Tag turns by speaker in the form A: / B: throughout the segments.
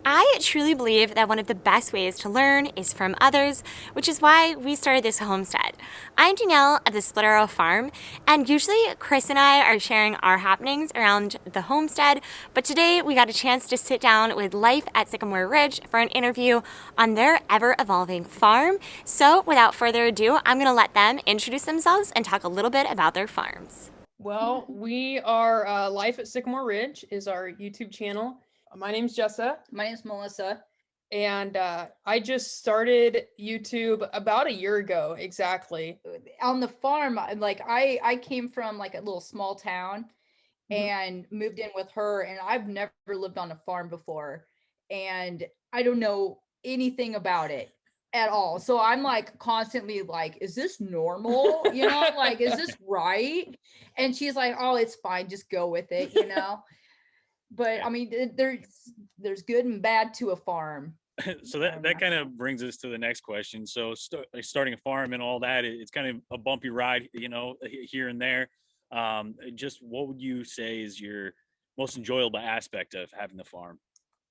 A: I truly believe that one of the best ways to learn is from others, which is why we started this homestead. I'm Danielle at the Split Arrow Farm, and usually Chris and I are sharing our happenings around the homestead, but today we got a chance to sit down with Life at Sycamore Ridge for an interview on their ever-evolving farm. So without further ado, I'm going to let them introduce themselves and talk a little bit about their farms.
B: Well, we are Life at Sycamore Ridge is our YouTube channel. My name's Jessa,
C: My name's Melissa.
B: and I just started YouTube about a year ago exactly.
C: On the farm, I came from like a little small town
B: Mhm.
C: and moved in with her, and I've never lived on a farm before, and I don't know anything about it at all. So I'm like constantly like, is this normal? Like, is this right? And she's like, oh, it's fine, just go with it. But I mean, there's good and bad to a farm.
D: So
C: I
D: that
C: don't
D: that
C: know.
D: kind of brings us to the next question. So like starting a farm and all that, it's kind of a bumpy ride, here and there. Just what would you say is your most enjoyable aspect of having the farm?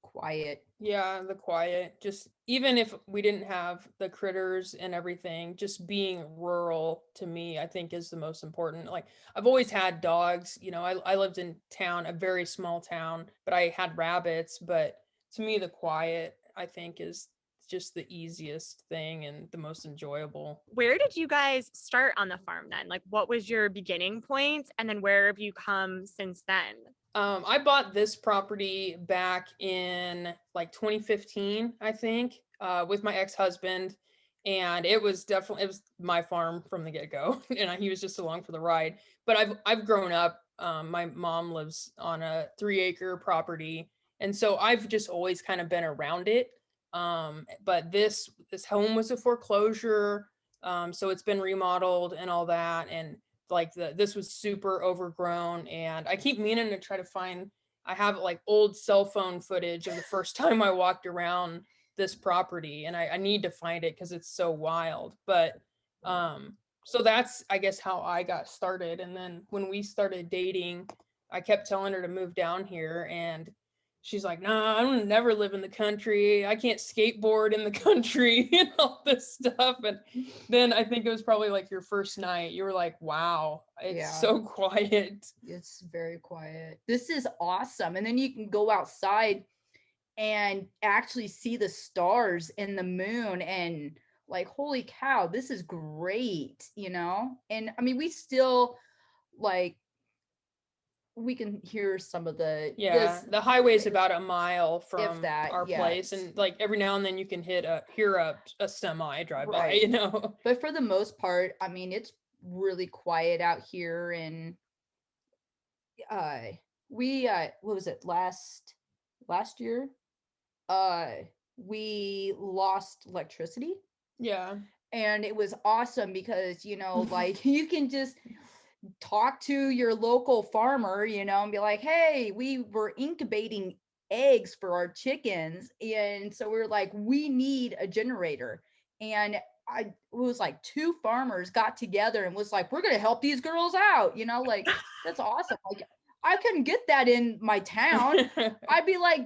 C: Quiet.
B: Yeah, the quiet. Just even if we didn't have the critters and everything, just being rural to me, I think is the most important. Like I've always had dogs, I lived in town, a very small town, but I had rabbits, but to me the quiet I think is just the easiest thing and the most enjoyable.
A: Where did you guys start on the farm then? Like, what was your beginning point, and then where have you come since then?
B: I bought this property back in like 2015, I think, with my ex-husband, and it was my farm from the get-go, and he was just along for the ride. But I've grown up. My mom lives on a 3-acre property, and so I've just always kind of been around it. But this home was a foreclosure, so it's been remodeled and all that, and like this was super overgrown, and I keep meaning to try to find. I have like old cell phone footage of the first time I walked around this property, and I need to find it because it's so wild. But so that's I guess how I got started. And then when we started dating, I kept telling her to move down here, and she's like, "Nah, I don't never live in the country. I can't skateboard in the country and all this stuff." And then I think it was probably like your first night. You were like, "Wow, it's
C: Yeah.
B: so quiet."
C: It's very quiet. This is awesome. And then you can go outside and actually see the stars and the moon, and like, holy cow, this is great. And I mean, we still like we can hear some of the
B: Yeah,
C: this
B: the highway's about a mile
C: if
B: from
C: that,
B: our place,
C: yes.
B: and like every now and then you can hear a semi drive by.
C: Right. But for the most part, I mean, it's really quiet out here. And uh we what was it, last year? uh we lost electricity,
B: Yeah.
C: and it was awesome because like you can just talk to your local farmer, and be like, hey, we were incubating eggs for our chickens, and so we are like, we need a generator. And it was like two farmers got together and was like, we're gonna help these girls out, like, that's awesome. Like, I couldn't get that in my town. I'd be like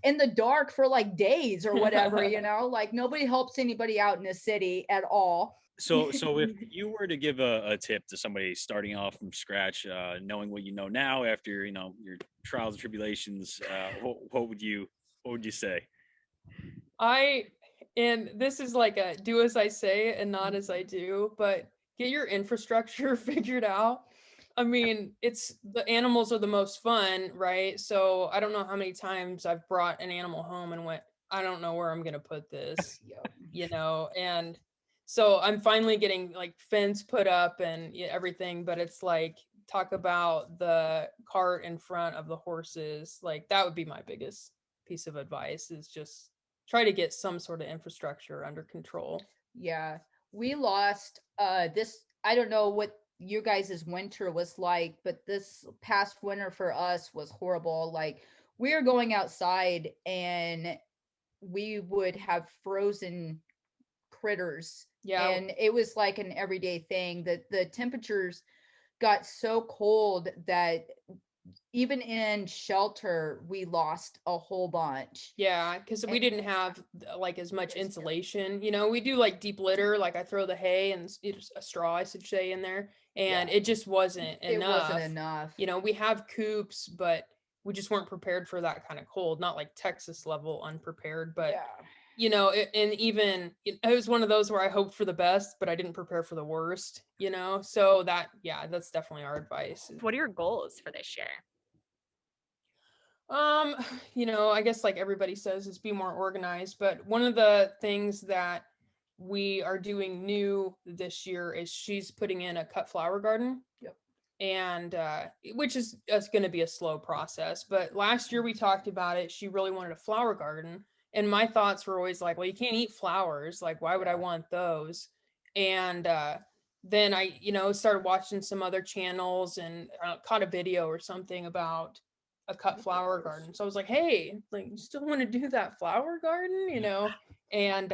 C: in the dark for like days or whatever, like nobody helps anybody out in the city at all.
D: So if you were to give a tip to somebody starting off from scratch, knowing what you know now after your trials and tribulations, what would you say?
B: I and this is like a do as I say and not as I do, but get your infrastructure figured out. I mean, it's the animals are the most fun, right? So I don't know how many times I've brought an animal home and went, I don't know where I'm gonna put this,
C: Yep.
B: and so I'm finally getting like fence put up and everything, but it's like talk about the cart in front of the horses. Like that would be my biggest piece of advice is just try to get some sort of infrastructure under control.
C: Yeah, we lost this. I don't know what you guys' winter was like, but this past winter for us was horrible. Like, we were going outside and we would have frozen critters,
B: Yeah.
C: and it was like an everyday thing that the temperatures got so cold that even in shelter, we lost a whole bunch.
B: Yeah, because we
C: And-
B: didn't have like as much
C: Yes,
B: insulation. You know, we do like deep litter, like I throw the hay and it's a straw, I should say, in there, and
C: Yeah.
B: it just wasn't
C: It wasn't
B: enough.
C: enough.
B: You know, we have coops, but we just weren't prepared for that kind of cold. Not like Texas level unprepared, but
C: Yeah.
B: you know, and even it was one of those where I hoped for the best, but I didn't prepare for the worst. You know, so that yeah, that's definitely our advice.
A: What are your goals for this year?
B: Um, you know, I guess like everybody says is be more organized, but one of the things that we are doing new this year is she's putting in a cut flower garden.
C: Yep.
B: And which is going to be a slow process, but last year we talked about it. She really wanted a flower garden, and my thoughts were always like, well, you can't eat flowers, like why would I
C: Yeah.
B: want those? And then I, you know, started watching some other channels and caught a video or something about a cut flower garden. So I was like, hey, like you still want to do that flower garden, you know? And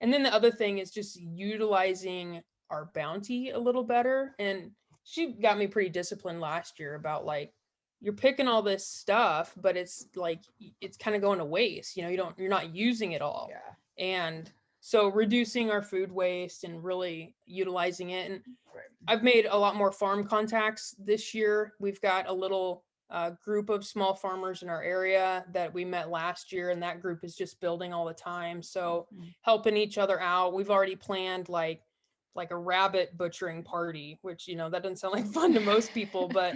B: then the other thing is just utilizing our bounty a little better. And she got me pretty disciplined last year about like, you're picking all this stuff, but it's like it's kind of going to waste. You know, you're not using it all.
C: Yeah.
B: And so reducing our food waste and really utilizing it. And
C: Right.
B: I've made a lot more farm contacts this year. We've got a little group of small farmers in our area that we met last year, and that group is just building all the time. So
C: Mhm.
B: helping each other out. We've already planned like a rabbit butchering party, which you know that doesn't sound like fun to most people, but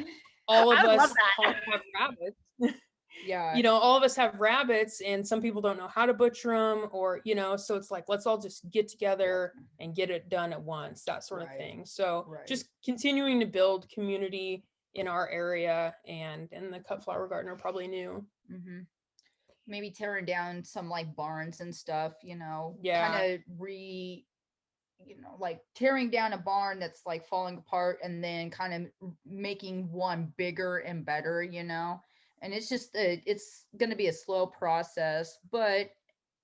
B: all of
A: I would
B: us
A: love that.
B: have rabbits.
C: Yeah.
B: You know, all of us have rabbits, and some people don't know how to butcher them, or you know, so it's like let's all just get together and get it done at once, that sort of
C: Right.
B: thing. So
C: Right.
B: just continuing to build community in our area, and the cut flower garden are probably new.
C: Mm-hmm. Maybe tearing down some like barns and stuff, you know,
B: Yeah.
C: kind of like tearing down a barn that's like falling apart and then kind of making one bigger and better, you know. And it's just it's going to be a slow process, but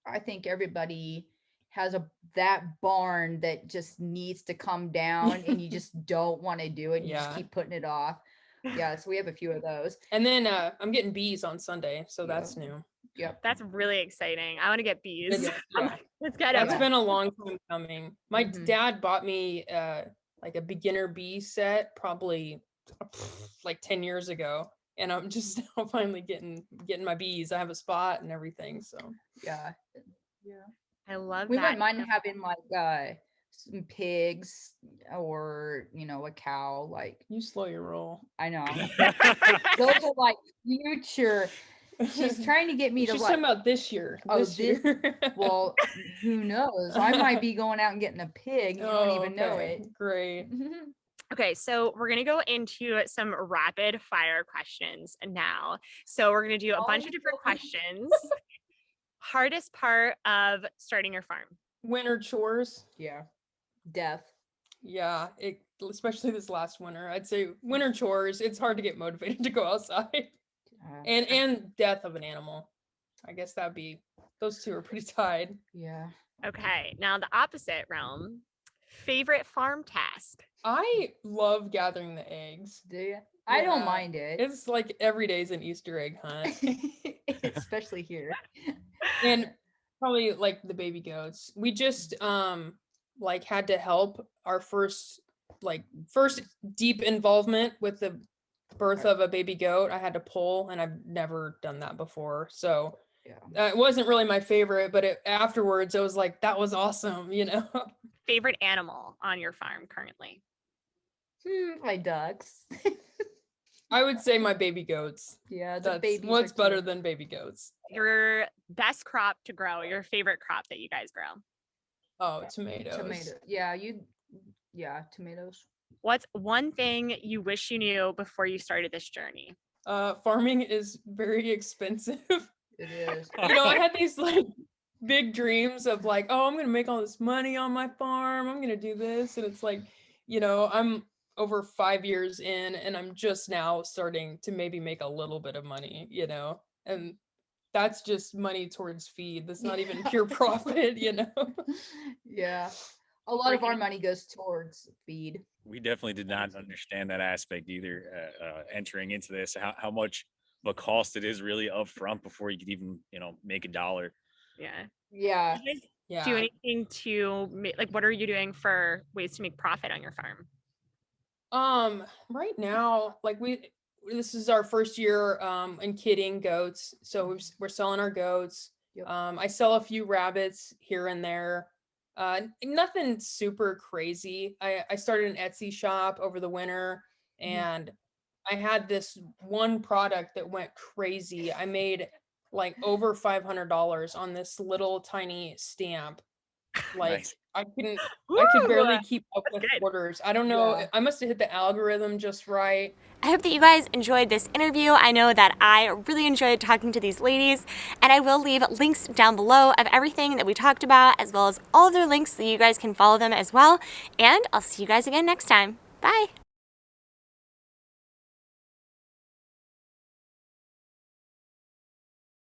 C: I think everybody has that barn that just needs to come down and you just don't want to do it. You just
B: Yeah.
C: keep putting it off. Yeah, so we have a few of those.
B: And then I'm getting bees on Sunday, so
C: Yeah.
B: that's new.
C: Yep.
A: That's really exciting. I want to get bees.
B: Yeah.
A: Let's get
B: That's
A: them.
B: been a long time coming. My
C: Mhm.
B: dad bought me like a beginner bee set probably like 10 years ago, and I'm just now finally getting my bees. I have a spot and everything, so
C: Yeah.
A: I love
C: We
A: that.
C: wouldn't mind having like some pigs or a cow. Like
B: you slow your roll.
C: I know those are like future. She's trying to get me to
B: She's
C: like.
B: talking about this year.
C: Oh,
B: This year.
C: Well, who knows? I might be going out and getting a pig. You don't even know
B: okay.
C: it.
B: Great.
A: Okay, so we're going to go into some rapid fire questions now. So we're going to do a bunch of different questions. Hardest part of starting your farm?
B: Winter chores.
C: Yeah. Death.
B: Yeah, especially this last winter. I'd say winter chores. It's hard to get motivated to go outside. And death of an animal. I guess those two are pretty tied.
C: Yeah.
A: Okay, now the opposite realm. Favorite farm task?
B: I love gathering the eggs.
C: Do you? I don't
B: Yeah.
C: mind it.
B: It's like every day's an Easter egg hunt.
C: Especially here.
B: And probably like the baby goats. We just like had to help our first deep involvement with the birth of a baby goat. I had to pull, and I've never done that before. So
C: Yeah.
B: it wasn't really my favorite, but afterwards it was like, that was awesome, you know?
A: Favorite animal on your farm currently?
C: My ducks.
B: I would say my baby goats.
C: Yeah, the
B: That's
C: babies.
B: what's
C: are
B: better
C: cute.
B: than baby goats.
A: Your best crop to grow, your favorite crop that you guys grow?
B: Oh, tomatoes.
C: Yeah, tomatoes.
A: What's one thing you wish you knew before you started this journey?
B: Farming is very expensive.
C: It is.
B: You know, I had these like big dreams of like, oh, I'm gonna make all this money on my farm. I'm gonna do this, and it's like, you know, I'm over 5 years in, and I'm just now starting to maybe make a little bit of money, you know, and that's just money towards feed. That's not even pure profit, you know.
C: Yeah. A lot of our money goes towards feed.
D: We definitely did not understand that aspect either. Entering into this, how much of a cost it is really upfront before you could even make a dollar.
E: Yeah.
C: Yeah.
E: Do you guys do
B: Yeah.
E: anything to like, what are you doing for ways to make profit on your farm?
B: Right now, like this is our first year in kidding goats, so we're selling our goats.
C: Yep.
B: I sell a few rabbits here and there. Nothing super crazy. I started an Etsy shop over the winter, and I had this one product that went crazy. I made like over $500 on this little tiny stamp. Like
D: Nice.
B: I could
E: Woo!
B: barely keep up
E: That's
B: with
E: good.
B: orders. I don't know.
C: Yeah.
B: I must have hit the algorithm just right.
A: I hope that you guys enjoyed this interview. I know that I really enjoyed talking to these ladies, and I will leave links down below of everything that we talked about, as well as all their links so you guys can follow them as well. And I'll see you guys again next time. Bye.